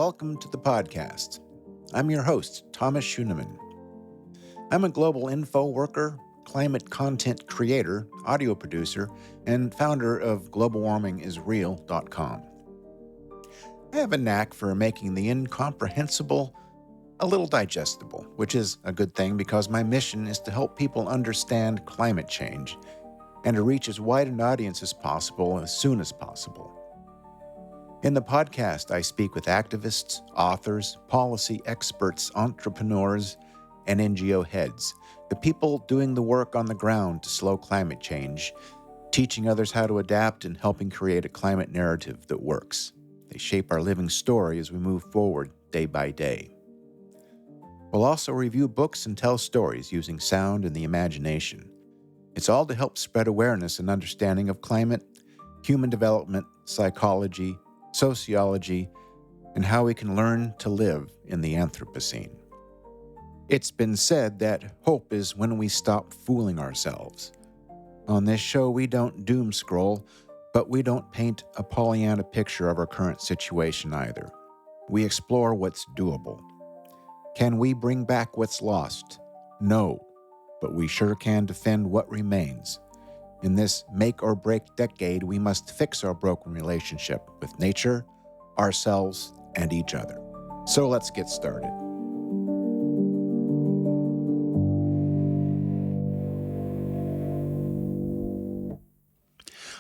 welcome to the podcast. I'm your host, Thomas Schoenemann. I'm a global info worker, climate content creator, audio producer, and founder of globalwarmingisreal.com. I have a knack for making the incomprehensible a little digestible, which is a good thing because my mission is to help people understand climate change and to reach as wide an audience as possible as soon as possible. In the podcast, I speak with activists, authors, policy experts, entrepreneurs, and NGO heads, the people doing the work on the ground to slow climate change, teaching others how to adapt and helping create a climate narrative that works. They shape our living story as we move forward day by day. We'll also review books and tell stories using sound and the imagination. It's all to help spread awareness and understanding of climate, human development, psychology, sociology, and how we can learn to live in the Anthropocene. It's been said that hope is when we stop fooling ourselves. On this show, we don't doom scroll, but we don't paint a Pollyanna picture of our current situation either. We explore what's doable. Can we bring back what's lost? No, but we sure can defend what remains. In this make-or-break decade, we must fix our broken relationship with nature, ourselves, and each other. So let's get started.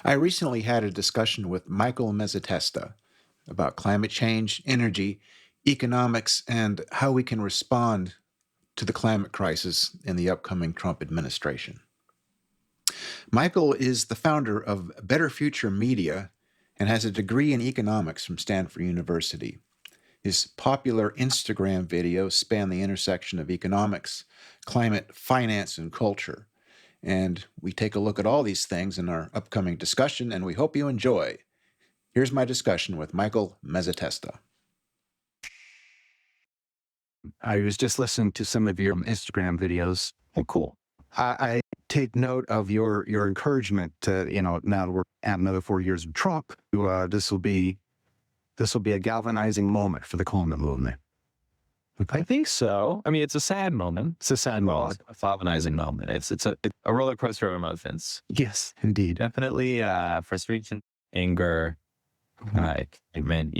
I recently had a discussion with Michael Mezzatesta about climate change, energy, economics, and how we can respond to the climate crisis in the upcoming Trump administration. Michael is the founder of Better Future Media and has a degree in economics from Stanford University. His popular Instagram videos span the intersection of economics, climate, finance, and culture. And we take a look at all these things in our upcoming discussion, and we hope you enjoy. Here's my discussion with Michael Mezzatesta. I was just listening to some of your Instagram videos. Oh, cool. I take note of your encouragement to, now that we're at another 4 years of Trump, this will be a galvanizing moment for the climate movement. I think so. I mean, it's a sad moment. It's a sad moment. It's a galvanizing moment. It's a roller coaster of emotions. Yes, indeed. Definitely frustration, anger, excitement,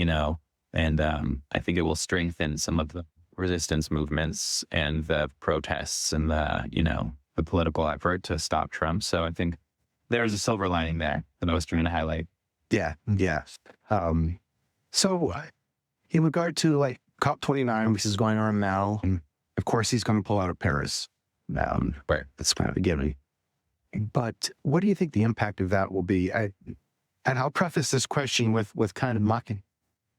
and I think it will strengthen some of the resistance movements and the protests and the political effort to stop Trump. So I think there's a silver lining there that I was trying to highlight. Yeah. So in regard to COP29, which is going on now, and of course he's going to pull out of Paris. Right. That's kind of a given. But what do you think the impact of that will be? And I'll preface this question with kind of mocking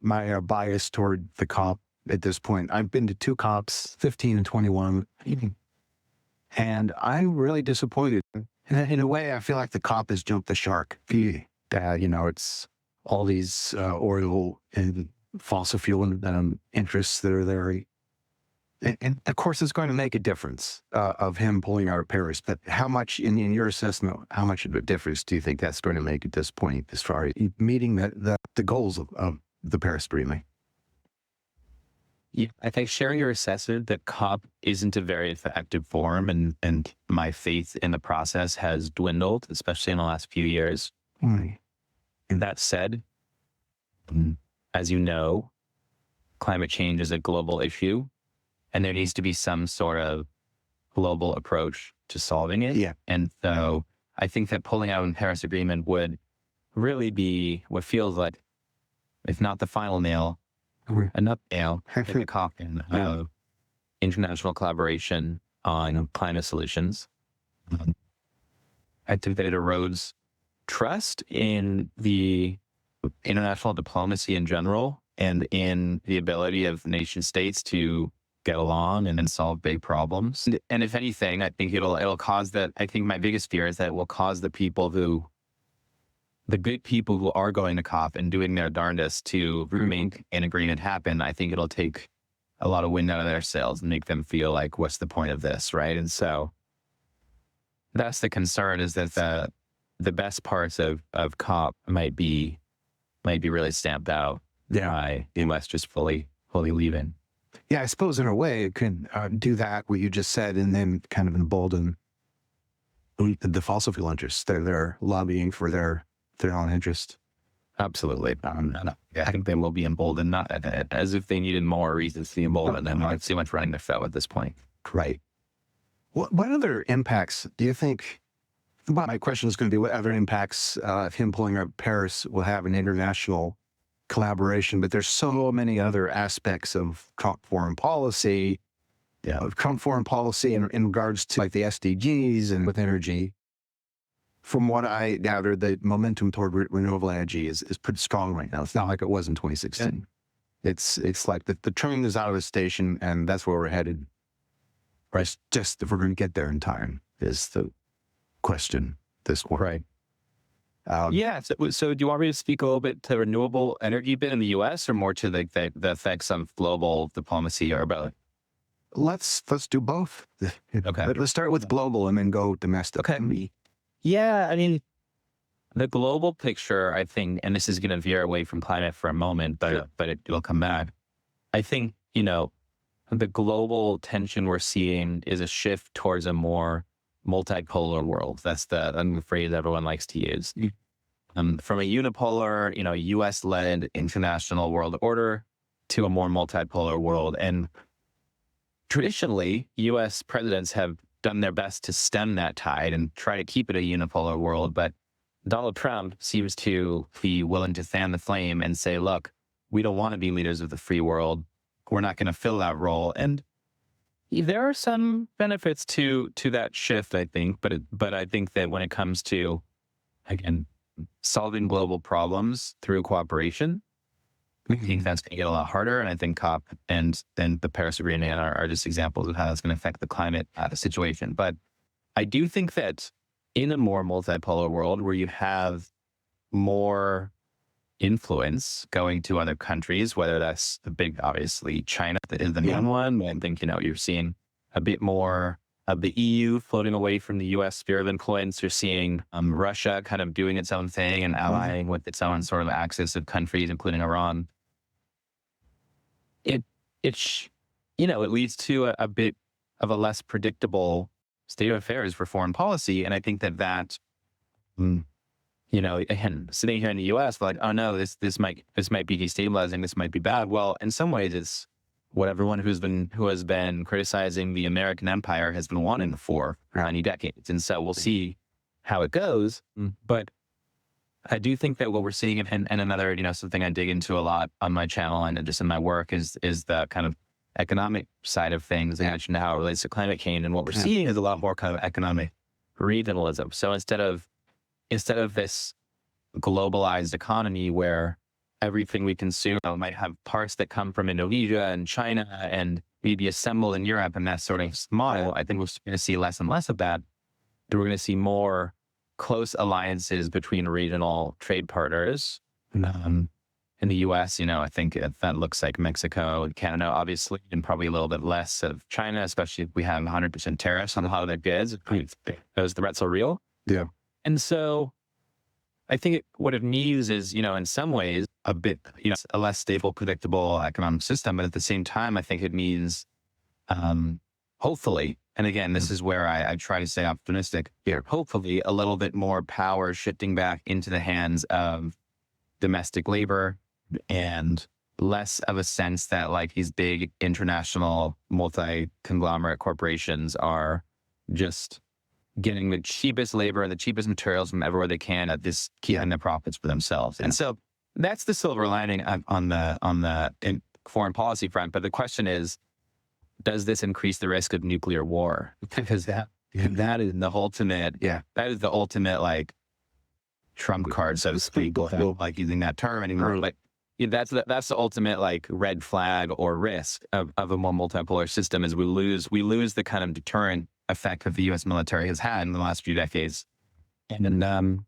my bias toward the COP at this point. I've been to two COPs, 15 and 21, and I'm really disappointed. In a way, I feel like the COP has jumped the shark. It's all these oil and fossil fuel interests that are there. And of course, it's going to make a difference of him pulling out of Paris. But how much, in your assessment, how much of a difference do you think that's going to make at this point as far as meeting the goals of the Paris Agreement? Yeah, I think sharing your assessment that COP isn't a very effective forum, and my faith in the process has dwindled, especially in the last few years. Mm. That said, as you know, climate change is a global issue, and there needs to be some sort of global approach to solving it. Yeah. And so I think that pulling out in the Paris Agreement would really be what feels like, if not the final nail, enough nail in the coffin of international collaboration on climate solutions. I think that it erodes trust in the international diplomacy in general and in the ability of nation states to get along and then solve big problems. And if anything, I think it'll cause that. I think my biggest fear is that it will cause the good people who are going to COP and doing their darndest to make an agreement happen. I think it'll take a lot of wind out of their sails and make them feel like, what's the point of this, right? And so that's the concern, is that the best parts of COP might be really stamped out by the U.S. just fully fully leaving. Yeah, I suppose in a way it can do that, what you just said, and then kind of embolden the fossil fuel interests. They're lobbying for their own interest. Absolutely. I think they will be emboldened, not as if they needed more reasons to be emboldened. And it's too much running their show at this point. Right. What other impacts do you think? Well, my question is going to be what other impacts him pulling out Paris will have in international collaboration, but there's so many other aspects of Trump foreign policy, in regards to like the SDGs and with energy. From what I gather, the momentum toward renewable energy is pretty strong right now. It's not like it was in 2016. Yeah. It's like the train is out of the station, and that's where we're headed. Right. It's just if we're going to get there in time is the question. This one, right? So do you want me to speak a little bit to renewable energy bit in the U.S. or more to the effects of global diplomacy or both? Let's do both. Okay. Let's start with global and then go domestic. Okay. Yeah, I mean, the global picture, I think, and this is going to veer away from climate for a moment, but it will come back. I think, the global tension we're seeing is a shift towards a more multipolar world. That's the phrase everyone likes to use. From a unipolar, U.S.-led international world order to a more multipolar world. And traditionally, U.S. presidents have done their best to stem that tide and try to keep it a unipolar world. But Donald Trump seems to be willing to fan the flame and say, look, we don't want to be leaders of the free world. We're not going to fill that role. And there are some benefits to that shift, I think. But I think that when it comes to, again, solving global problems through cooperation, I think that's going to get a lot harder. And I think COP and then the Paris Agreement are just examples of how that's going to affect the climate situation. But I do think that in a more multipolar world where you have more influence going to other countries, whether that's the big, obviously, China is the main one. I think, you're seeing a bit more of the EU floating away from the U.S. sphere of influence. You're seeing Russia kind of doing its own thing and allying with its own sort of axis of countries, including Iran. It leads to a bit of a less predictable state of affairs for foreign policy. And I think that, again, sitting here in the U.S., like, oh no, this might be destabilizing. This might be bad. Well, in some ways, it's what everyone who has been criticizing the American empire has been wanting for many decades. And so we'll see how it goes. But I do think that what we're seeing, and another, something I dig into a lot on my channel and just in my work is the kind of economic side of things and how it relates to climate change. And what we're seeing is a lot more kind of economic regionalism. So instead of this globalized economy where everything we consume might have parts that come from Indonesia and China and maybe assembled in Europe and that sort of model, I think we're going to see less and less of that. We're going to see more close alliances between regional trade partners. In the U.S., I think that looks like Mexico and Canada, obviously, and probably a little bit less of China, especially if we have 100% tariffs on a lot of their goods. Those threats are real. Yeah. And so I think what it needs is, in some ways, a bit, a less stable, predictable economic system. But at the same time, I think it means, hopefully, and again, this is where I try to stay optimistic here, hopefully a little bit more power shifting back into the hands of domestic labor and less of a sense that like these big international multi-conglomerate corporations are just getting the cheapest labor and the cheapest materials from everywhere they can at this keeping the profits for themselves. And so that's the silver lining on the foreign policy front. But the question is, does this increase the risk of nuclear war? Because that is the ultimate, that is the ultimate like trump card, so to speak, without like using that term anymore. But that's the ultimate like red flag or risk of a more multipolar system is we lose the kind of deterrent effect that the U.S. military has had in the last few decades. And the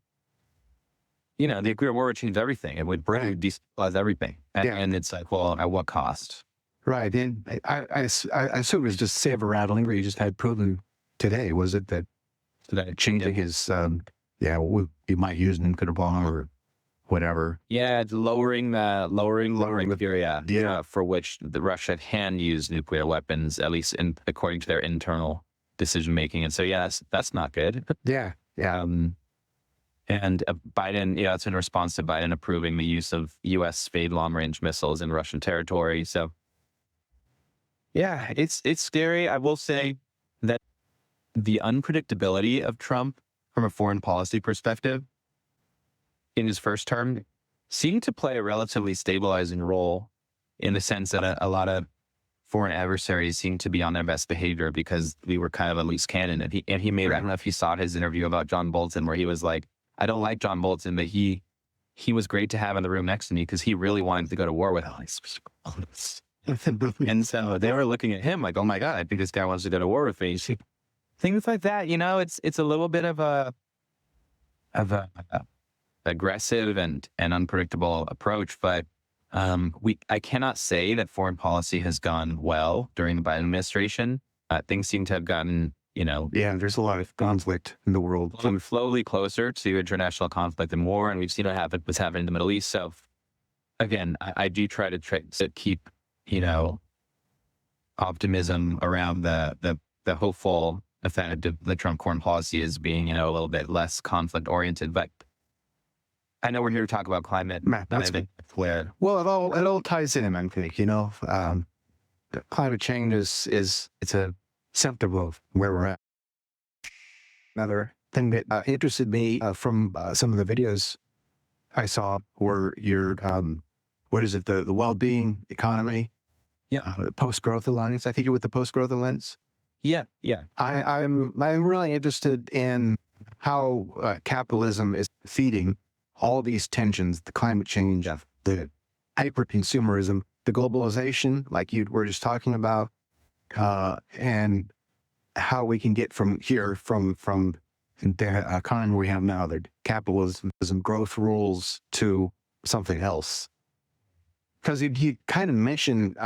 nuclear war would change everything. It would destabilize everything. And it's like, well, at what cost? Right. And I assume it was just saber rattling where you just had Putin today. Was it that changing his, what you might use nuclear bomb whatever. Yeah, it's lowering the area Yeah. for which the Russia can use nuclear weapons, at least according to their internal decision making. And so, yeah, that's not good. Yeah. Yeah. And Biden, it's in response to Biden approving the use of U.S. spade long-range missiles in Russian territory. So, yeah, it's scary. I will say that the unpredictability of Trump from a foreign policy perspective in his first term seemed to play a relatively stabilizing role in the sense that a lot of foreign adversaries seemed to be on their best behavior because we were kind of a loose cannon. And he made, I don't know if you saw his interview about John Bolton, where he was like, I don't like John Bolton, but he was great to have in the room next to me because he really wanted to go to war with us. And so they were looking at him like, oh my God, I think this guy wants to go to war with me. Things like that, it's a little bit of a aggressive and unpredictable approach, but I cannot say that foreign policy has gone well during the Biden administration. Things seem to have gotten, Yeah, there's a lot of conflict in the world. slowly closer to international conflict and war, and we've seen what's happening in the Middle East. So, again, I do try to keep, optimism around the hopeful effect of the Trump foreign policy as being, a little bit less conflict oriented. But I know we're here to talk about climate. That's Well, it all ties in, I think. Climate change it's a symptom of where we're at. Another thing that interested me from some of the videos I saw were your what is it, the well-being economy? Yeah. Post-growth alliance. I think you're with the post-growth alliance. Yeah. I'm really interested in how capitalism is feeding all these tensions, the climate change, the hyper-consumerism, the globalization, like you were just talking about, and how we can get from the economy we have now, the capitalism growth rules, to something else. Because you kind of mentioned,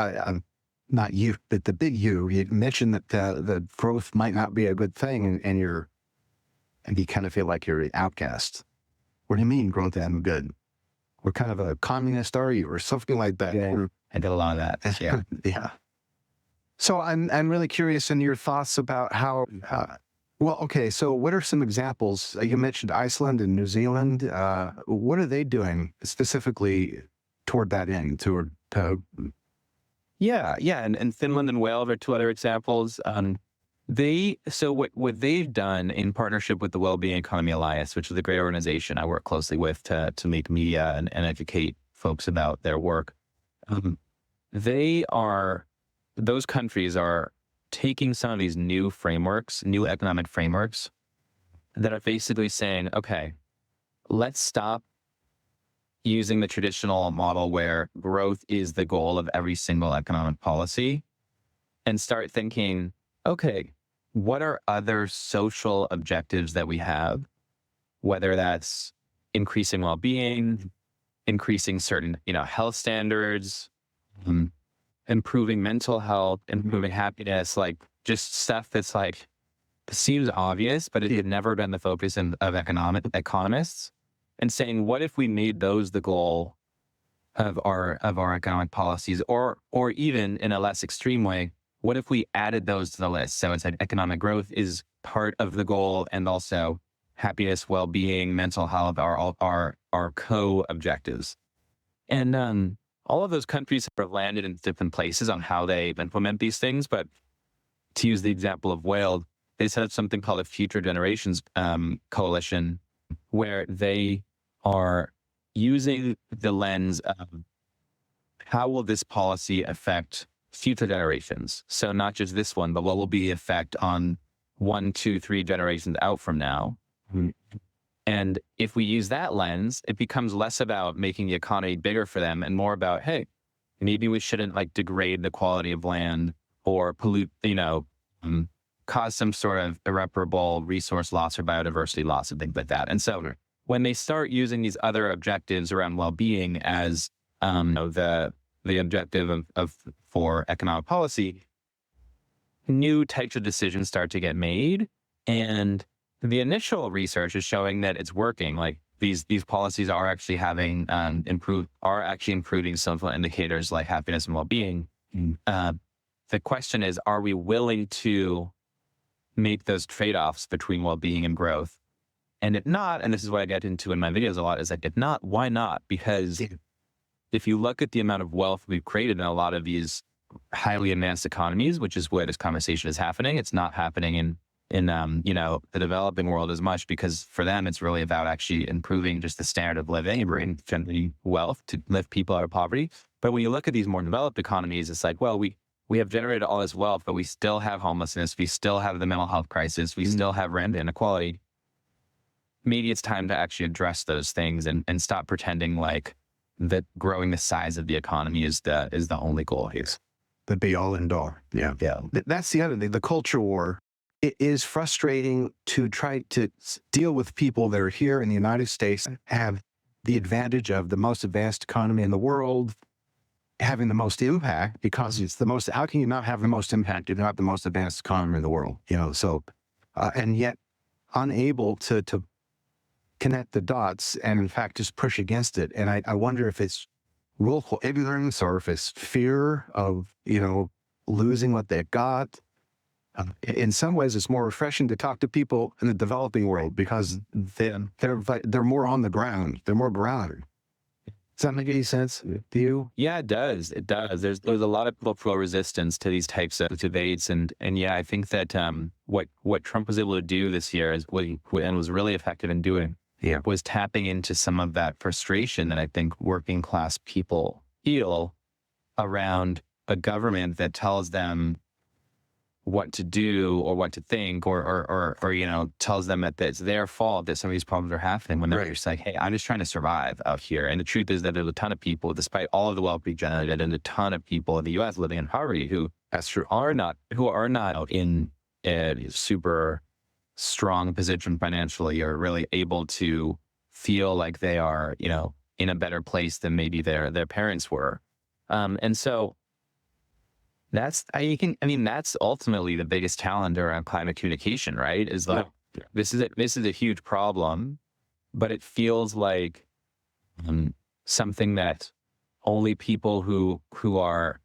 not you, but the big you mentioned that the growth might not be a good thing, and you kind of feel like you're an outcast. What do you mean growth isn't good? We're kind of a communist, are you, or something like that? Yeah, I did a lot of that. Yeah. Yeah. So I'm really curious in your thoughts about how. Well, okay. So what are some examples? You mentioned Iceland and New Zealand. What are they doing specifically toward that end? Yeah, and Finland and Wales are two other examples. What they've done in partnership with the Wellbeing Economy Alliance, which is a great organization I work closely with to make media and educate folks about their work. Those countries are taking some of these new economic frameworks that are basically saying, okay, let's stop using the traditional model where growth is the goal of every single economic policy and start thinking, okay, what are other social objectives that we have, whether that's increasing well-being, increasing certain, health standards, improving mental health, improving happiness, like just stuff that's like, seems obvious, but it had never been the focus of economists. And saying, what if we made those the goal of our economic policies, or even in a less extreme way, what if we added those to the list? So it's like economic growth is part of the goal, and also happiness, well-being, mental health are co-objectives. And all of those countries have landed in different places on how they implement these things. But to use the example of Wales, they set up something called a Future Generations Coalition, where they are using the lens of how will this policy affect future generations? So not just this one, but what will be the effect on 1, 2, 3 generations out from now? Mm-hmm. And if we use that lens, it becomes less about making the economy bigger for them and more about, hey, maybe we shouldn't degrade the quality of land or pollute, cause some sort of irreparable resource loss or biodiversity loss and things like that. And so when they start using these other objectives around well-being as the objective for economic policy, new types of decisions start to get made. And the initial research is showing that it's working. Like these policies are actually having improving some indicators like happiness and well-being. The question is, are we willing to make those trade-offs between well-being and growth? And if not, and this is what I get into in my videos a lot, is like, if not, why not? Because if you look at the amount of wealth we've created in a lot of these highly advanced economies, which is where this conversation is happening, it's not happening in the developing world as much, because for them, it's really about actually improving just the standard of living and generating wealth to lift people out of poverty. But when you look at these more developed economies, it's like, well, we have generated all this wealth, but we still have homelessness. We still have the mental health crisis. We still have rent inequality. Maybe it's time to actually address those things and stop pretending like that growing the size of the economy is the only goal here. The be all and all. Yeah. That's the other thing. The culture war. It is frustrating to try to deal with people that are here in the United States, have the advantage of the most advanced economy in the world, having the most impact, because it's the most. How can you not have the most impact if you have the most advanced economy in the world? So, and yet unable to connect the dots and in fact just push against it. And I wonder if it's willful ignorance or if it's fear of losing what they've got. In some ways, it's more refreshing to talk to people in the developing world because they're more on the ground. They're more grounded. Does that make any sense to you? Yeah, it does. It does. There's a lot of cultural resistance to these types of debates, and yeah, I think that what Trump was able to do this year is and was really effective in doing was tapping into some of that frustration that I think working class people feel around a government that tells them what to do or what to think or tells them that it's their fault that some of these problems are happening, when they're just like, hey, I'm just trying to survive out here. And the truth is that there's a ton of people, despite all of the wealth we've generated, and a ton of people in the U.S. living in poverty who are not in a super strong position financially, or really able to feel like they are in a better place than maybe their parents were. And so that's ultimately the biggest challenge around climate communication, right? Is like, this is a huge problem, but it feels like something that only people who are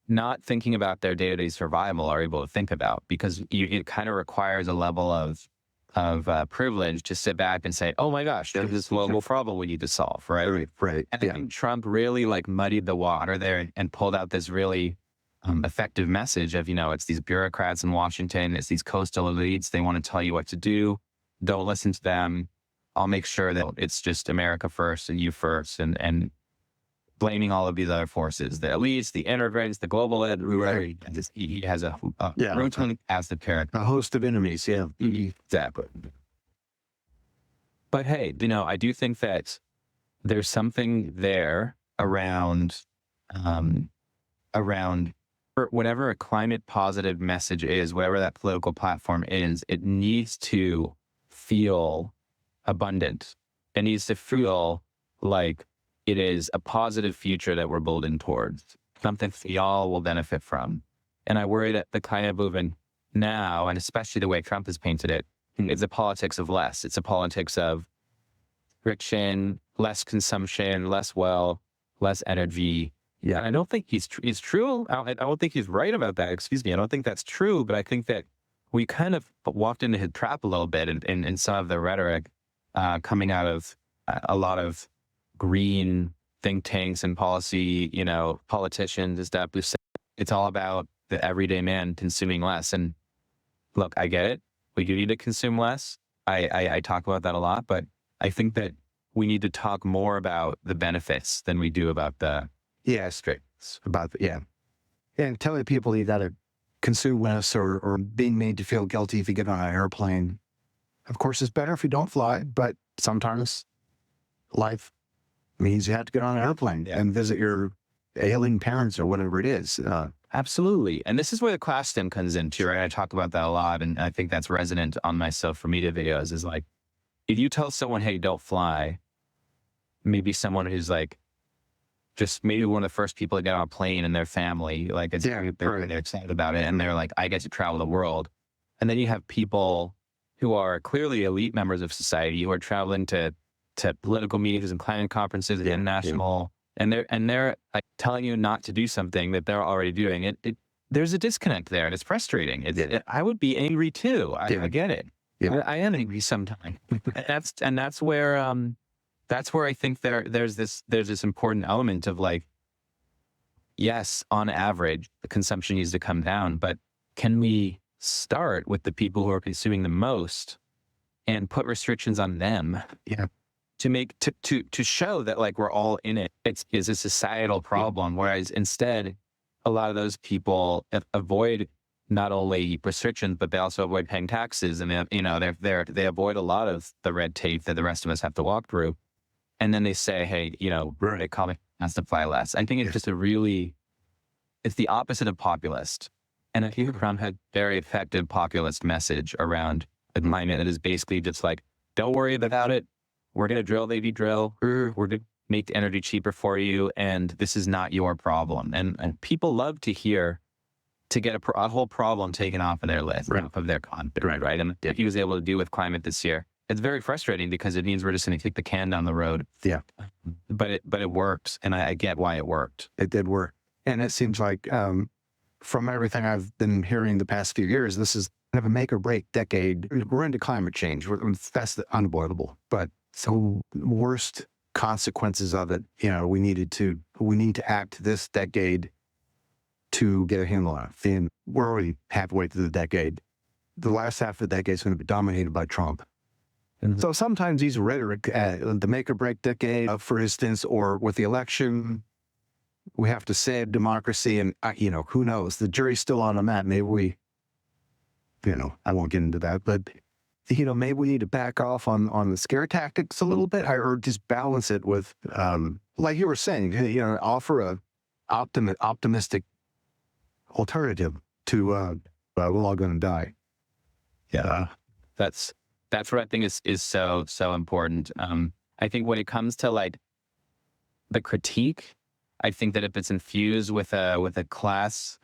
not thinking about their day-to-day survival are able to think about, because it kind of requires a level of privilege to sit back and say, oh my gosh, there's this global problem we need to solve, right? Right. And I think Trump really muddied the water there and pulled out this really effective message of, it's these bureaucrats in Washington, it's these coastal elites. They want to tell you what to do. Don't listen to them. I'll make sure that it's just America first and you first, and blaming all of these other forces, the elites, the immigrants, the global right. He has a rotating cast of characters. A host of enemies, Exactly. But hey, I do think that there's something there around whatever a climate positive message is, whatever that political platform is, it needs to feel abundant. It needs to feel like it is a positive future that we're building towards, something we all will benefit from. And I worry that the climate movement now, and especially the way Trump has painted it, is a politics of less. It's a politics of friction, less consumption, less wealth, less energy. Yeah, and I don't think he's true. I don't think he's right about that. Excuse me. I don't think that's true, but I think that we kind of walked into his trap a little bit in some of the rhetoric coming out of a lot of green think tanks and policy, politicians and stuff. It's all about the everyday man consuming less. And look, I get it. We do need to consume less. I talk about that a lot, but I think that we need to talk more about the benefits than we do about the stricts. And telling people you got to consume less or being made to feel guilty if you get on an airplane. Of course, it's better if you don't fly, but sometimes life means you have to get on an airplane and visit your ailing parents or whatever it is. Absolutely. And this is where the class stem comes into, right? I talk about that a lot. And I think that's resonant on my social media videos, is like, if you tell someone, hey, don't fly, maybe someone who's like, just maybe one of the first people to get on a plane in their family, like they're excited about it. And they're like, I get to travel the world. And then you have people who are clearly elite members of society who are traveling to to political meetings and climate conferences and national, and they're like telling you not to do something that they're already doing. There's a disconnect there, and it's frustrating. I would be angry too. I get it. Yeah. I am angry sometimes. and that's where I think there's this important element of like, yes, on average, the consumption needs to come down, but can we start with the people who are consuming the most and put restrictions on them? Yeah. To show that like we're all in it. It's a societal problem. Whereas instead, a lot of those people avoid not only restrictions, but they also avoid paying taxes, and they avoid a lot of the red tape that the rest of us have to walk through. And then they say, hey, economic has to fly less. I think it's just it's the opposite of populist. And I think Trump had very effective populist message around the climate that is basically just like, don't worry about it. We're going to drill, lady drill. We're going to make the energy cheaper for you. And this is not your problem. And people love to hear, to get a whole problem taken off of their list, off of their confidence, right? And if he was able to do with climate this year, it's very frustrating because it means we're just going to kick the can down the road. Yeah. But it works. And I get why it worked. It did work. And it seems like from everything I've been hearing the past few years, this is kind of a make or break decade. We're into climate change. That's unavoidable. But the worst consequences of it, we need to act this decade to get a handle on it. And we're already halfway through the decade. The last half of the decade is going to be dominated by Trump. Mm-hmm. So sometimes these rhetoric, the make or break decade, for instance, or with the election, we have to save democracy, and who knows? The jury's still on that. Maybe we, I won't get into that, but maybe we need to back off on the scare tactics a little bit, or just balance it with, like you were saying, offer a optimistic alternative to we're all going to die. Yeah, that's what I think is so important. I think when it comes to like the critique, I think that if it's infused with a class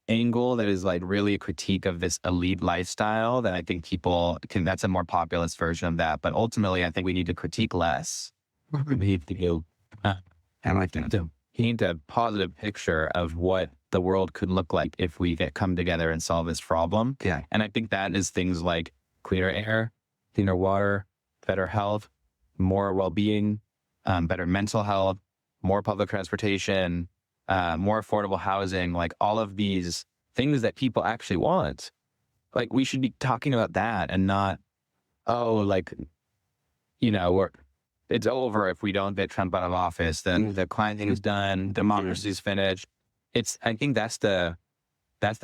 angle that is like really a critique of this elite lifestyle, then I think people that's a more populist version of that. But ultimately, I think we need to critique less. We need to paint a positive picture of what the world could look like if we come together and solve this problem. Yeah. And I think that is things like cleaner air, cleaner water, better health, more well-being, better mental health, more public transportation, more affordable housing, like all of these things that people actually want. Like we should be talking about that and not, it's over if we don't get Trump out of office, then the climate thing is done, democracy's finished. I think that's the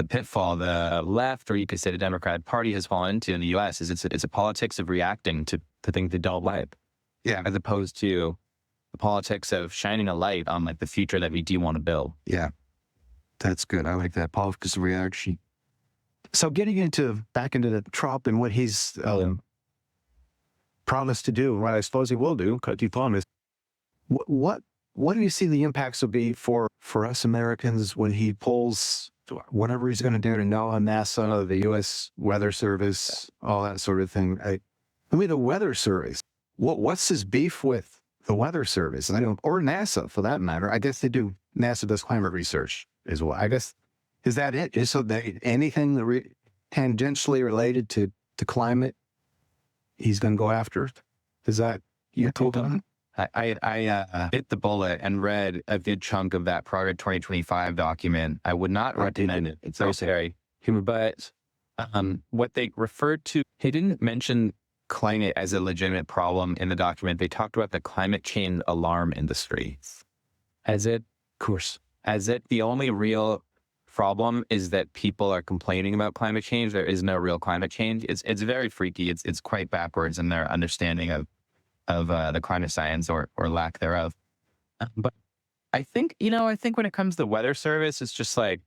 pitfall the left, or you could say the Democratic Party, has fallen into in the US, is it's a politics of reacting to things they don't like. Yeah. As opposed to the politics of shining a light on like the future that we do want to build. Yeah. That's good. I like that. Politics of reaction. So getting back into the Trump and what he's promised to do, what I suppose he will do, because he promised. What do you see the impacts will be for us Americans when he pulls whatever he's going to do to NOAA, NASA, the U.S. Weather Service, all that sort of thing? The Weather Service. What's his beef with the Weather Service? Or NASA, for that matter. I guess NASA does climate research as well. I guess, is that it? Is so that anything tangentially related to climate, he's going to go after? Is that you told him? I bit the bullet and read a good chunk of that Project 2025 document. I would not recommend it. It's necessary. But what they referred to, he didn't mention climate as a legitimate problem in the document. They talked about the climate change alarm industry. As if the only real problem is that people are complaining about climate change. There is no real climate change. It's very freaky. It's quite backwards in their understanding of the climate science or lack thereof. But I think when it comes to the Weather Service, it's just like,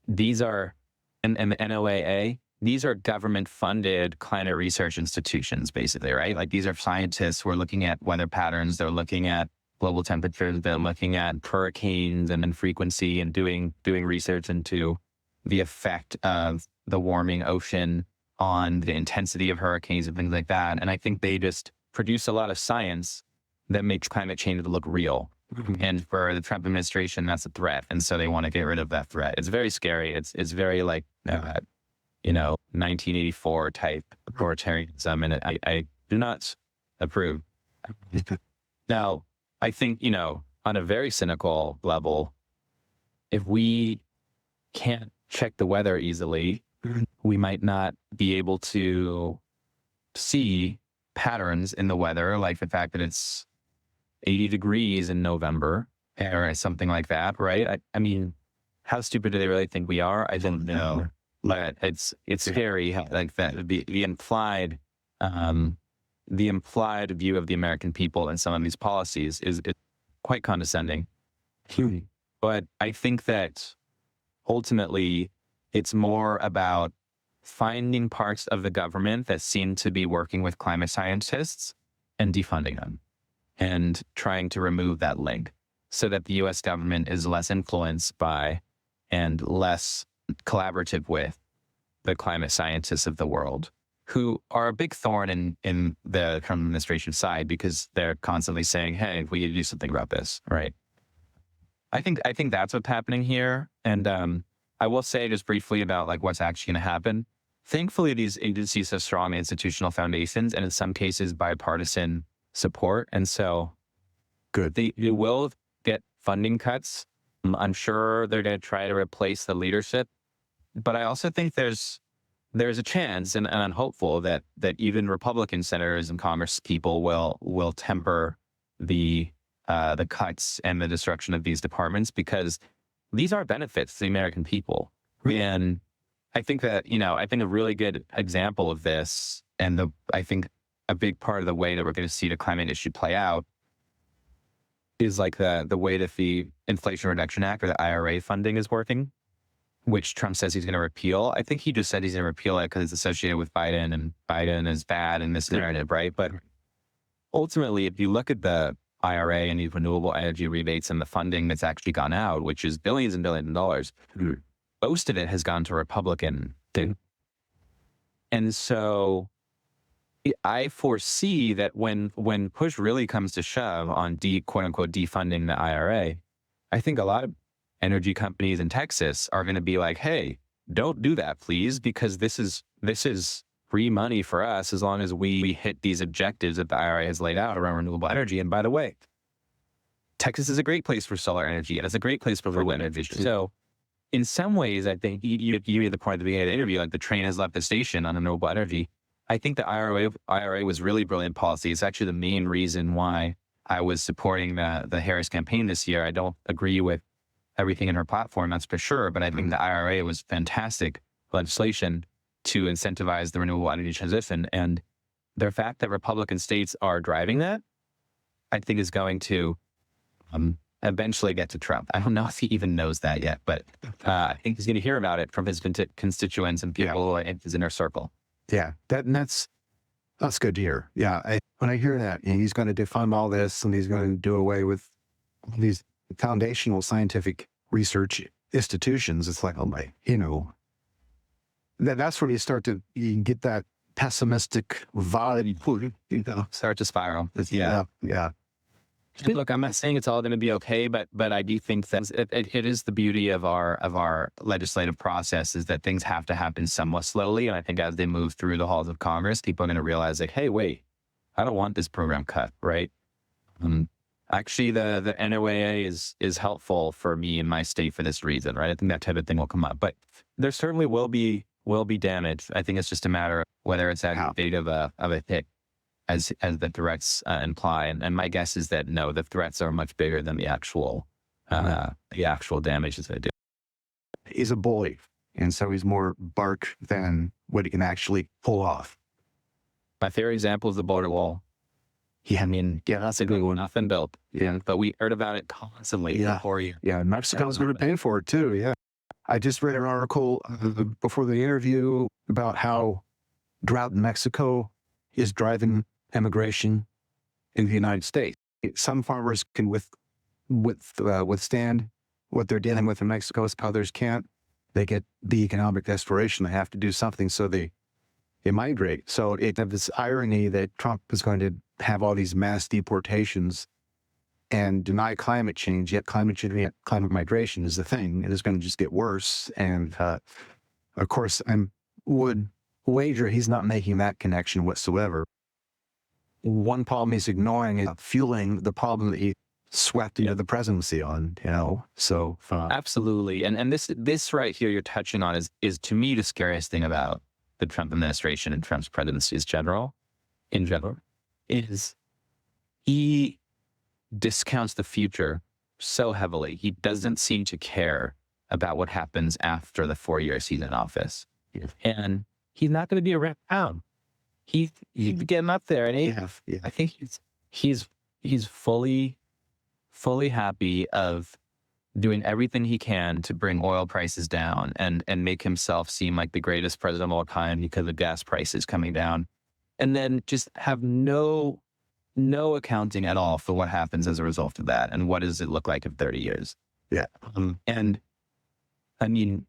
these are, and the NOAA, these are government-funded climate research institutions, basically, right? Like these are scientists who are looking at weather patterns. They're looking at global temperatures. They're looking at hurricanes and frequency and doing research into the effect of the warming ocean on the intensity of hurricanes and things like that. And I think they just produce a lot of science that makes climate change look real. And for the Trump administration, that's a threat. And so they want to get rid of that threat. It's very scary. It's very like, 1984 type authoritarianism. And I do not approve. Now, I think, on a very cynical level, if we can't check the weather easily, we might not be able to see patterns in the weather, like the fact that it's 80 degrees in November or something like that, right? I mean, how stupid do they really think we are? I don't know. But it's scary how, like, that the implied view of the American people and some of these policies is quite condescending. But I think that ultimately it's more about finding parts of the government that seem to be working with climate scientists and defunding them and trying to remove that link so that the US government is less influenced by and less collaborative with the climate scientists of the world, who are a big thorn in the Trump administration side because they're constantly saying, hey, we need to do something about this, right? I think that's what's happening here. And I will say just briefly about like what's actually going to happen. Thankfully, these agencies have strong institutional foundations and in some cases bipartisan support. And so they will get funding cuts. I'm sure they're going to try to replace the leadership. But I also think there's a chance, and I'm hopeful that even Republican senators and Congress people will temper the cuts and the destruction of these departments, because these are benefits to the American people. And I think that, I think a really good example of this, and I think a big part of the way that we're going to see the climate issue play out is like the way that the Inflation Reduction Act or the IRA funding is working, which Trump says he's going to repeal. I think he just said he's going to repeal it because it's associated with Biden and Biden is bad in this narrative, right? But ultimately, if you look at the IRA and these renewable energy rebates and the funding that's actually gone out, which is billions and billions of dollars, most of it has gone to Republican. And so I foresee that when push really comes to shove on quote unquote defunding the IRA, I think a lot of energy companies in Texas are going to be like, hey, don't do that, please, because this is free money for us as long as we hit these objectives that the IRA has laid out around renewable energy. And by the way, Texas is a great place for solar energy and it's a great place for wind energy. So in some ways, I think you made the point at the beginning of the interview, like the train has left the station on renewable energy. I think the IRA was really brilliant policy. It's actually the main reason why I was supporting the Harris campaign this year. I don't agree with everything in her platform, that's for sure, but I think the IRA was fantastic legislation to incentivize the renewable energy transition. And the fact that Republican states are driving that, I think is going to eventually get to Trump. I don't know if he even knows that yet, but I think he's going to hear about it from his constituents and people in his inner circle. Yeah, that's good to hear. Yeah, when I hear that, he's going to defund all this and he's going to do away with these foundational scientific research institutions, it's like, oh my, that's where you get that pessimistic vibe, Start to spiral. Yeah. Look, I'm not saying it's all going to be okay, but I do think that it is the beauty of our legislative process is that things have to happen somewhat slowly. And I think as they move through the halls of Congress, people are going to realize like, hey, wait, I don't want this program cut, right? Actually, the NOAA is helpful for me in my state for this reason, right? I think that type of thing will come up, but there certainly will be damage. I think it's just a matter of whether it's as big of a hit as the threats imply. And my guess is that no, the threats are much bigger than the actual damage that they do. He's a bully, and so he's more bark than what he can actually pull off. My favorite example is the border wall. That's a good one. Nothing built. Yeah, but we heard about it constantly for years. Yeah, Mexico's going to pay for it too. Yeah, I just read an article before the interview about how drought in Mexico is driving immigration in the United States. Some farmers can withstand what they're dealing with in Mexico, others can't. They get the economic desperation. They have to do something, so they migrate. So it have this irony that Trump is going to have all these mass deportations and deny climate change, yet climate migration is the thing. It is going to just get worse. And of course, I would wager he's not making that connection whatsoever. One problem he's ignoring is fueling the problem that he swept into the presidency on, So absolutely. And this right here you're touching on is to me the scariest thing about the Trump administration and Trump's presidency in general, is he discounts the future so heavily. He doesn't seem to care about what happens after the 4 years he's in office. Yeah. And he's not going to be around. He's getting up there, and I think he's fully happy of doing everything he can to bring oil prices down and make himself seem like the greatest president of all time because of gas prices coming down, and then just have no accounting at all for what happens as a result of that, and what does it look like in 30 years. Yeah. And I mean,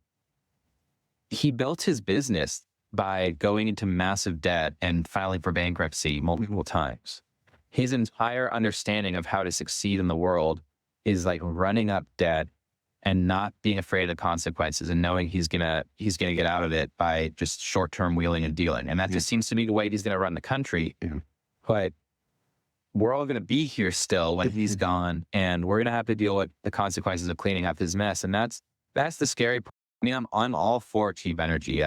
he built his business by going into massive debt and filing for bankruptcy multiple times. His entire understanding of how to succeed in the world is like running up debt and not being afraid of the consequences and knowing he's gonna get out of it by just short-term wheeling and dealing. And that just seems to be the way he's gonna run the country. Yeah. But we're all gonna be here still when he's gone, and we're gonna have to deal with the consequences of cleaning up his mess. And that's the scary part. I mean, I'm all for cheap energy.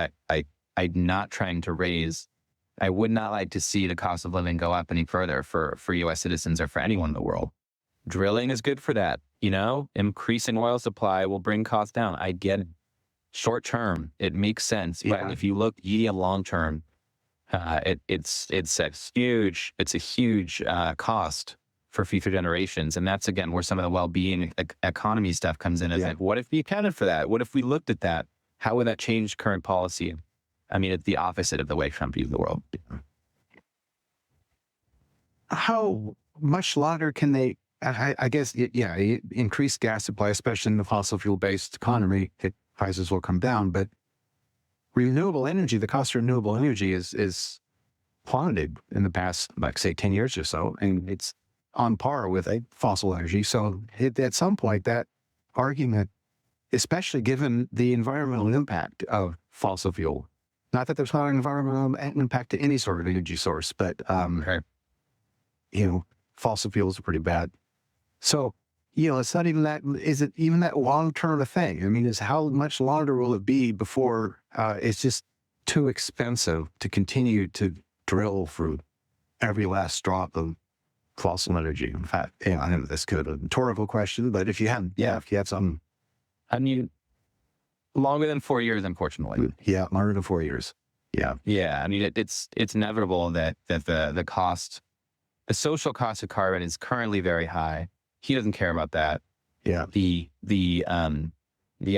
I'm not trying to raise. I would not like to see the cost of living go up any further for U.S. citizens or for anyone in the world. Drilling is good for that. Increasing oil supply will bring costs down. I get it. Short term, it makes sense. Yeah. But if you look medium long term, it's a huge cost for future generations. And that's, again, where some of the well-being economy stuff comes in. Like, what if we accounted for that? What if we looked at that? How would that change current policy? I mean, it's the opposite of the way Trump views the world. How much longer can they, I guess, increase gas supply, especially in the fossil fuel-based economy, prices will come down. But renewable energy, the cost of renewable energy is plummeted in the past, like, say, 10 years or so, and it's on par with fossil energy. So at some point, that argument, especially given the environmental impact of fossil fuel, not that there's not an environmental impact to any sort of energy source, but, fossil fuels are pretty bad. So, it's not even that, is it even that long-term a thing? I mean, how much longer will it be before it's just too expensive to continue to drill for every last drop of fossil energy? In fact, I know this could be a rhetorical question, but if you have some. I mean, longer than 4 years, unfortunately. Yeah, longer than 4 years. Yeah. Yeah. I mean, it's inevitable that the cost, the social cost of carbon is currently very high. He doesn't care about that. Yeah. The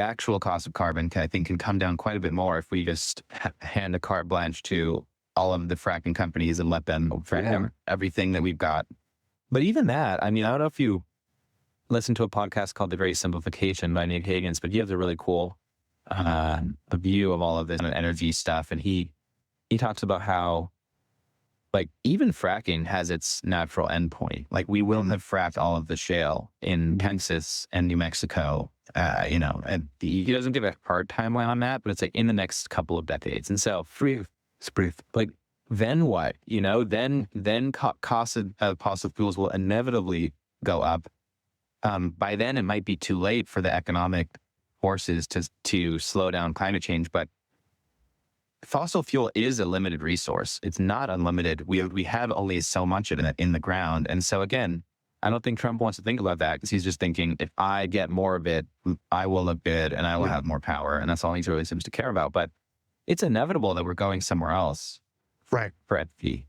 actual cost of carbon, I think, can come down quite a bit more if we just hand a carte blanche to all of the fracking companies and let them frack everything that we've got. But even that, I mean, I don't know if you listen to a podcast called The Great Simplification by Nick Higgins, but he has a really cool view of all of this energy stuff. And he talks about how, like, even fracking has its natural endpoint. Like, we will have fracked all of the shale in Texas and New Mexico, and he doesn't give a hard timeline on that, but it's like in the next couple of decades. And so like, then what? Then costs of fossil fuels will inevitably go up. By then it might be too late for the economic forces to slow down climate change, but fossil fuel is a limited resource. It's not unlimited. We have only so much of it in the ground. And so, again, I don't think Trump wants to think about that, because he's just thinking, if I get more of it, I will look good and I will have more power. And that's all he really seems to care about. But it's inevitable that we're going somewhere else. Right. For energy.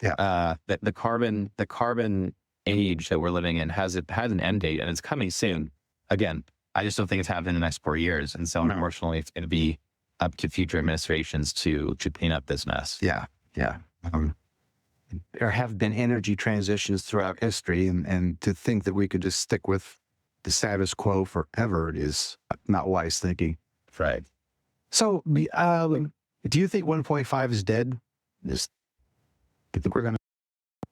Yeah. The carbon age that we're living in has an end date, and it's coming soon. Again, I just don't think it's happening in the next 4 years. And so, unfortunately, it's going to be up to future administrations to clean up this mess. Yeah. Yeah. There have been energy transitions throughout history, and to think that we could just stick with the status quo forever is not wise thinking. Right. So, do you think 1.5 is dead? Do you think we're going to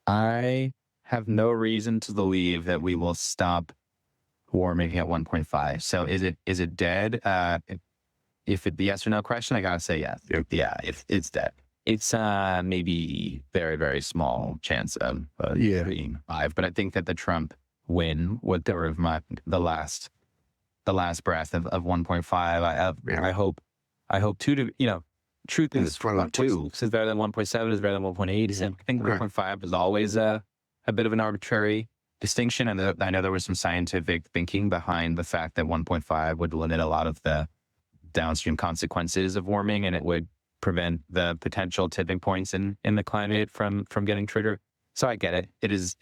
I have no reason to believe that we will stop warming at 1.5. So is it dead? If it's the yes or no question, I gotta say yes. Yep. Yeah, it's dead. It's maybe very, very small chance of being 5. But I think that the Trump win would the last breath of 1.5. I hope 2 to, truth is 2 is better than 1.7 is better than 1.8. I think 1.5 is always a bit of an arbitrary distinction. And I know there was some scientific thinking behind the fact that 1.5 would limit a lot of the downstream consequences of warming, and it would prevent the potential tipping points in the climate from getting triggered. So I get it. It is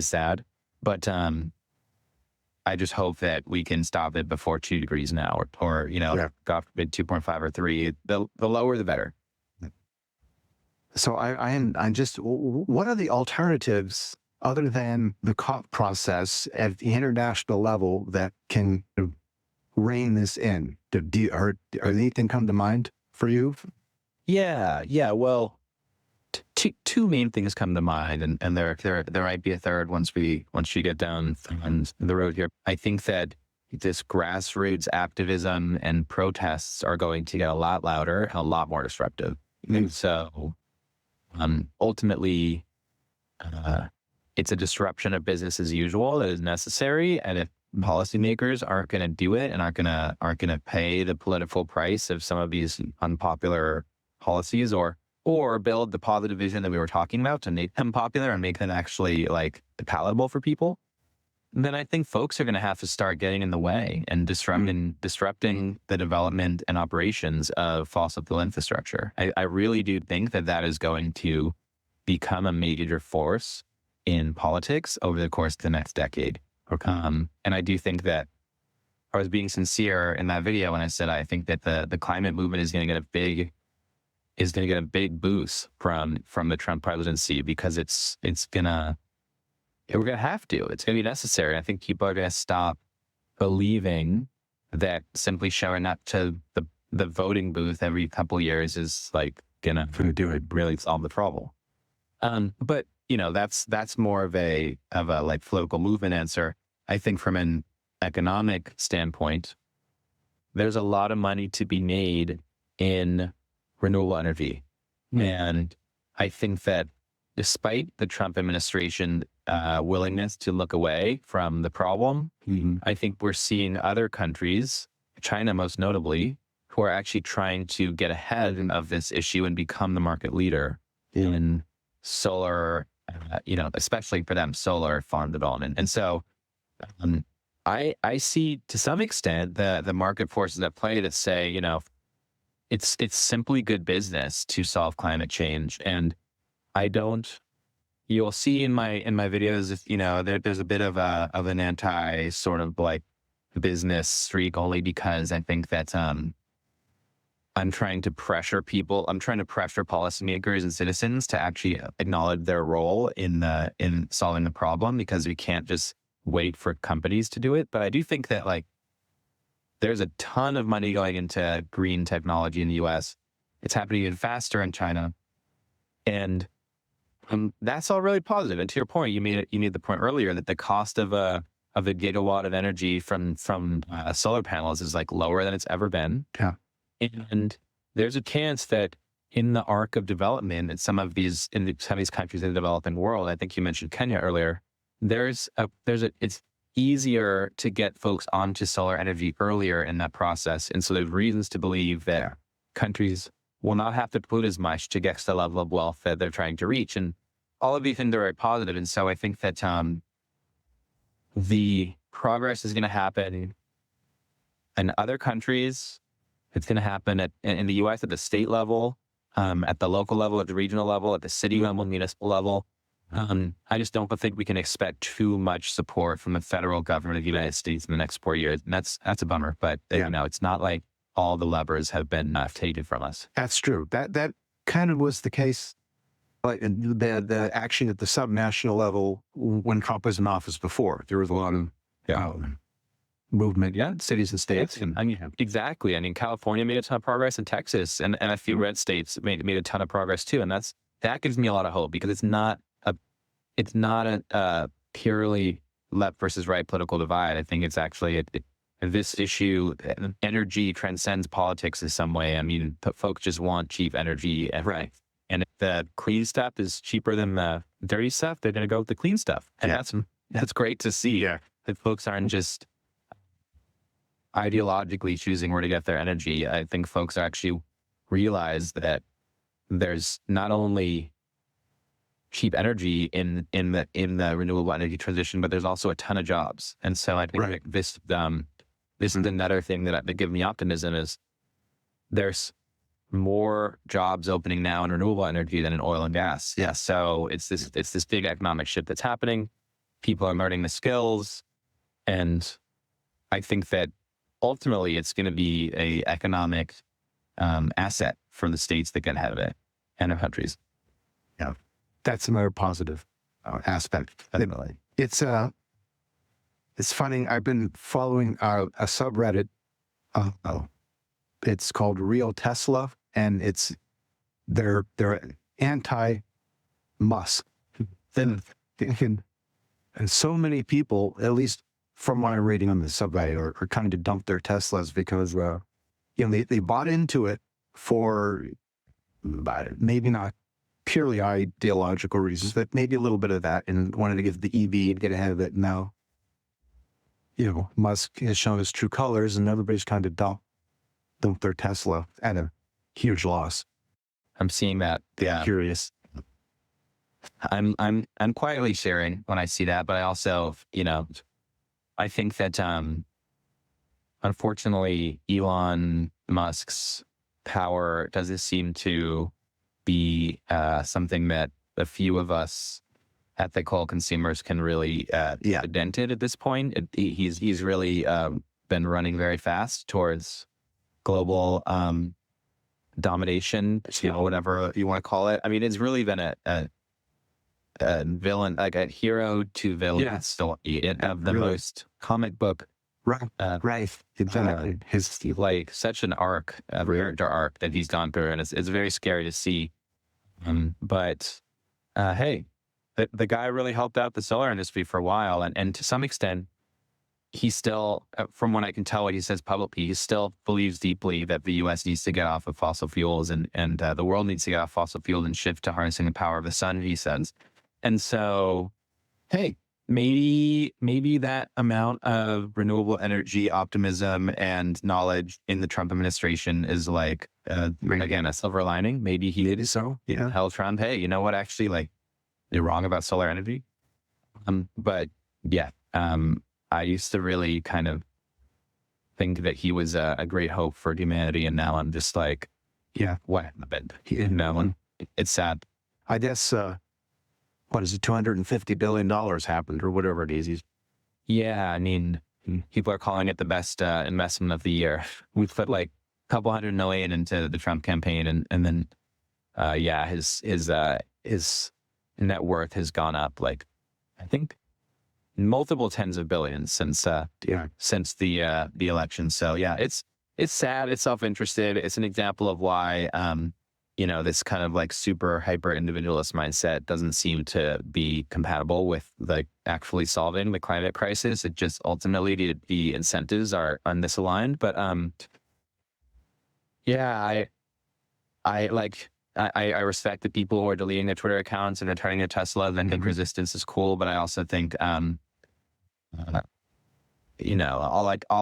sad, but I just hope that we can stop it before 2 degrees now, or God forbid 2.5 or 3. The lower, the better. So I'm just, what are the alternatives other than the COP process at the international level that can rein this in? Are anything come to mind for you? Yeah. Well, two main things come to mind, and there might be a third once you get down the road here. I think that this grassroots activism and protests are going to get a lot louder and a lot more disruptive. And so ultimately, it's a disruption of business as usual that is necessary. And if policymakers aren't going to do it and aren't going to pay the political price of some of these unpopular policies, or build the positive vision that we were talking about to make them popular and make them actually palatable for people, then I think folks are going to have to start getting in the way and disrupting the development and operations of fossil fuel infrastructure. I really do think that is going to become a major force in politics over the course of the next decade. Okay. And I do think that I was being sincere in that video when I said I think that the climate movement is going to get a big boost from the Trump presidency, because we're going to have to. It's going to be necessary. I think people are going to stop believing that simply showing up to the voting booth every couple of years is going to do it, really solve the problem. But that's more of a political movement answer. I think from an economic standpoint, there's a lot of money to be made in renewable energy. And I think that despite the Trump administration willingness to look away from the problem, I think we're seeing other countries, China most notably, who are actually trying to get ahead of this issue and become the market leader in solar, especially for them, solar farm development. And so I see to some extent the market forces at play that say, it's simply good business to solve climate change. And you'll see in my videos, there's a bit of an anti sort of business streak, only because I think that I'm trying to pressure policymakers and citizens to actually acknowledge their role in solving the problem, because we can't just wait for companies to do it. But I do think that there's a ton of money going into green technology in the US. It's happening even faster in China. And that's all really positive. And to your point, you made the point earlier that the cost of a gigawatt of energy from solar panels is lower than it's ever been. Yeah. And there's a chance that in the arc of development in some of these countries in the developing world, I think you mentioned Kenya earlier, it's easier to get folks onto solar energy earlier in that process. And so there's reasons to believe that countries will not have to pollute as much to get to the level of wealth that they're trying to reach. And all of these things are very positive. And so I think that the progress is going to happen in other countries. It's going to happen in the US at the state level, at the local level, at the regional level, at the city level, municipal level. I just don't think we can expect too much support from the federal government of the United States in the next 4 years. And that's a bummer, but it's not like all the levers have been taken from us. That's true. That kind of was the case. But the action at the subnational level when Trump was in office before, there was a lot of movement, cities and states. Exactly. I mean, California made a ton of progress, and Texas and a few red states made a ton of progress too. And that gives me a lot of hope, because it's not it's not a purely left versus right political divide. I think it's actually this issue, energy transcends politics in some way. I mean, folks just want cheap energy. Right. And if the clean stuff is cheaper than the dirty stuff, they're going to go with the clean stuff. And that's great to see. Yeah. That folks aren't just ideologically choosing where to get their energy. I think folks actually realize that there's not only cheap energy in the renewable energy transition, but there's also a ton of jobs. And so I think this is another thing that gives me optimism is there's more jobs opening now in renewable energy than in oil and gas. Yeah. So it's this big economic shift that's happening. People are learning the skills, and I think that ultimately it's going to be a economic asset for the states that get ahead of it and the countries. Yeah, that's another positive aspect. Definitely. It's funny. I've been following a subreddit. It's called Real Tesla, and they're anti-Musk. And so many people, at least from what I'm reading on the subreddit, are kind of dump their Teslas because they bought into it for maybe not purely ideological reasons, but maybe a little bit of that, and wanted to get the EV and get ahead of it. Now, Musk has shown his true colors, and everybody's kind of dumped their Tesla at a huge loss. I'm seeing that. Yeah. Curious. I'm quietly sharing when I see that, but I also, I think that unfortunately Elon Musk's power doesn't seem to be something that a few of us ethical consumers can really dent it at this point. He's really been running very fast towards global domination, whatever you want to call it. I mean, it's really been a villain, like a hero to villain story of the most comic book. Right. Exactly. His like such an arc, a character arc that he's gone through, and it's very scary to see. But hey, the guy really helped out the solar industry for a while, and to some extent, he still, from what I can tell, what he says publicly, he still believes deeply that the U.S. needs to get off of fossil fuels, and the world needs to get off fossil fuels and shift to harnessing the power of the sun, he says. And so, hey, maybe that amount of renewable energy optimism and knowledge in the Trump administration is like, again, a silver lining. Maybe he did so. Yeah. Tell Trump, hey, you know what? Actually, like, you're wrong about solar energy. But yeah, I used to really kind of think that he was a great hope for humanity, and now I'm just like, what happened? It's sad. I guess. What is it? $250 billion happened, or whatever it is. Yeah, I mean, people are calling it the best investment of the year. We put like a couple $100 million into the Trump campaign, and then, his net worth has gone up like, I think, multiple tens of billions since the election. So yeah, it's sad. It's self-interested. It's an example of why this kind of like super hyper individualist mindset doesn't seem to be compatible with like actually solving the climate crisis. It just ultimately the incentives are misaligned. But I respect the people who are deleting their Twitter accounts and returning their Tesla. I think resistance is cool, but I also think all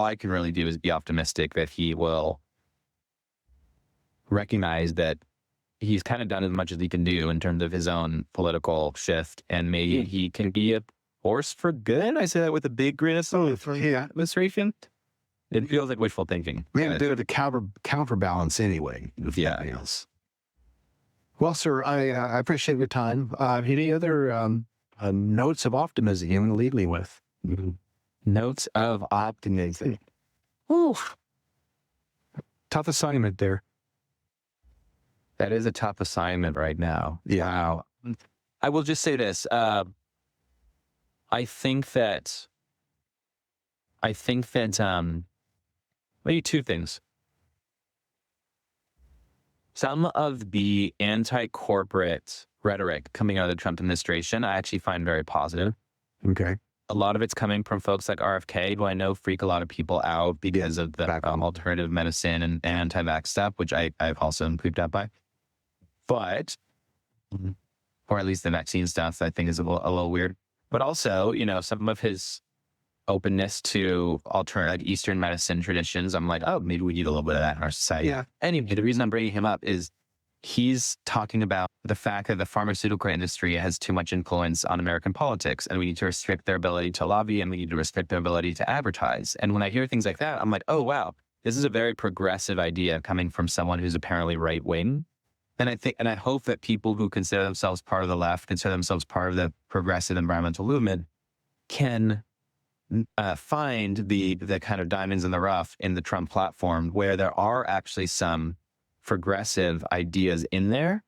I can really do is be optimistic that he will recognize that he's kind of done as much as he can do in terms of his own political shift, and maybe he can be a force for good. I say that with a big grain of salt for the administration. It feels like wishful thinking. We have to do the counterbalance anyway. Yes. Well, sir, I appreciate your time. Any other notes of optimism you want to leave me with? Notes of optimism. Oof. Tough assignment there. That is a tough assignment right now. Yeah. Wow. I will just say this. I think that maybe two things. some of the anti-corporate rhetoric coming out of the Trump administration, I actually find very positive. Okay. A lot of it's coming from folks like RFK, who I know freak a lot of people out because of the alternative medicine and anti-vax stuff, which I've also been creeped out by. But, or at least the vaccine stuff, I think is a little weird. But also, some of his openness to alternative like Eastern medicine traditions, I'm like, oh, maybe we need a little bit of that in our society. Yeah. Anyway, the reason I'm bringing him up is he's talking about the fact that the pharmaceutical industry has too much influence on American politics, and we need to restrict their ability to lobby, and we need to restrict their ability to advertise. And when I hear things like that, I'm like, oh, wow, this is a very progressive idea coming from someone who's apparently right wing. And I hope that people who consider themselves part of the left, consider themselves part of the progressive environmental movement, can find the kind of diamonds in the rough in the Trump platform, where there are actually some progressive ideas in there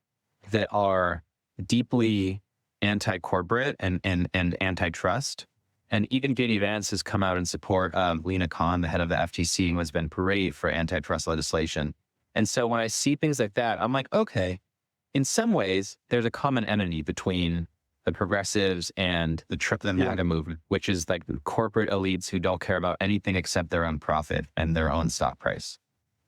that are deeply anti-corporate and antitrust. And even J.D. Vance has come out in support of Lena Khan, the head of the FTC, who has been parade for antitrust legislation. And so when I see things like that, I'm like, okay, in some ways, there's a common enemy between the progressives and the MAGA movement, which is like corporate elites who don't care about anything except their own profit and their own stock price.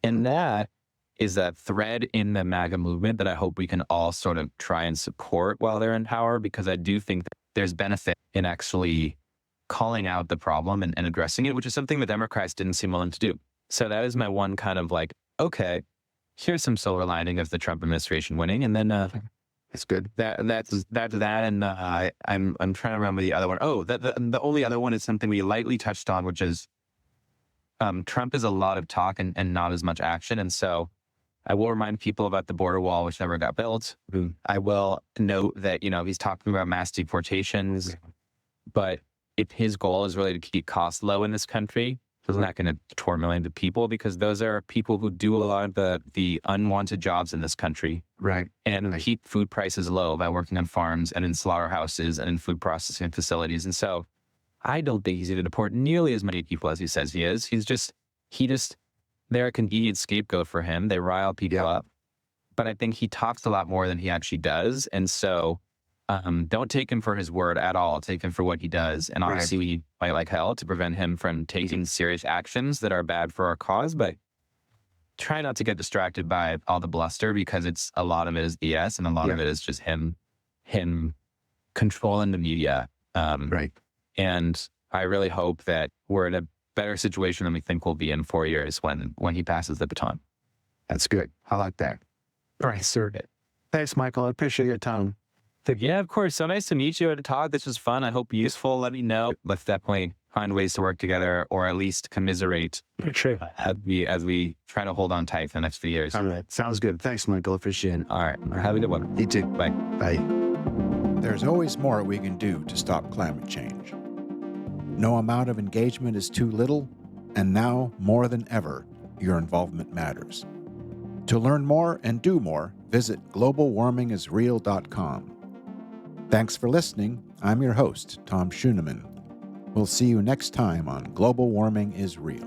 And that is a thread in the MAGA movement that I hope we can all sort of try and support while they're in power, because I do think that there's benefit in actually calling out the problem and addressing it, which is something the Democrats didn't seem willing to do. So that is my one kind of like, okay, here's some silver lining of the Trump administration winning. And then it's good. That's that. And I'm trying to remember the other one. Oh, the only other one is something we lightly touched on, which is Trump is a lot of talk and not as much action. And so I will remind people about the border wall, which never got built. I will note that, he's talking about mass deportations, but if his goal is really to keep costs low in this country, he's not going to deport millions of people, because those are people who do a lot of the unwanted jobs in this country. Right. And keep food prices low by working on farms and in slaughterhouses and in food processing facilities. And so I don't think he's going to deport nearly as many people as he says he is. They're a convenient scapegoat for him. They rile people up. But I think he talks a lot more than he actually does. And so don't take him for his word at all. Take him for what he does. And obviously we need fight like hell to prevent him from taking serious actions that are bad for our cause. But try not to get distracted by all the bluster, because a lot of it is BS, and a lot of it is just him controlling the media. Right. And I really hope that we're in a better situation than we think we'll be in 4 years when he passes the baton. That's good. I like that. All right, sir. Thanks, Michael. I appreciate your time. Yeah, of course. So nice to meet you, and talk. This was fun. I hope useful. Let me know. Let's definitely find ways to work together, or at least commiserate as we try to hold on tight for the next few years. All right. Sounds good. Thanks, Michael. Appreciate it. All right. Have a good one. You too. Bye. Bye. There's always more we can do to stop climate change. No amount of engagement is too little, and now more than ever, your involvement matters. To learn more and do more, visit globalwarmingisreal.com. Thanks for listening. I'm your host, Tom Schoeneman. We'll see you next time on Global Warming is Real.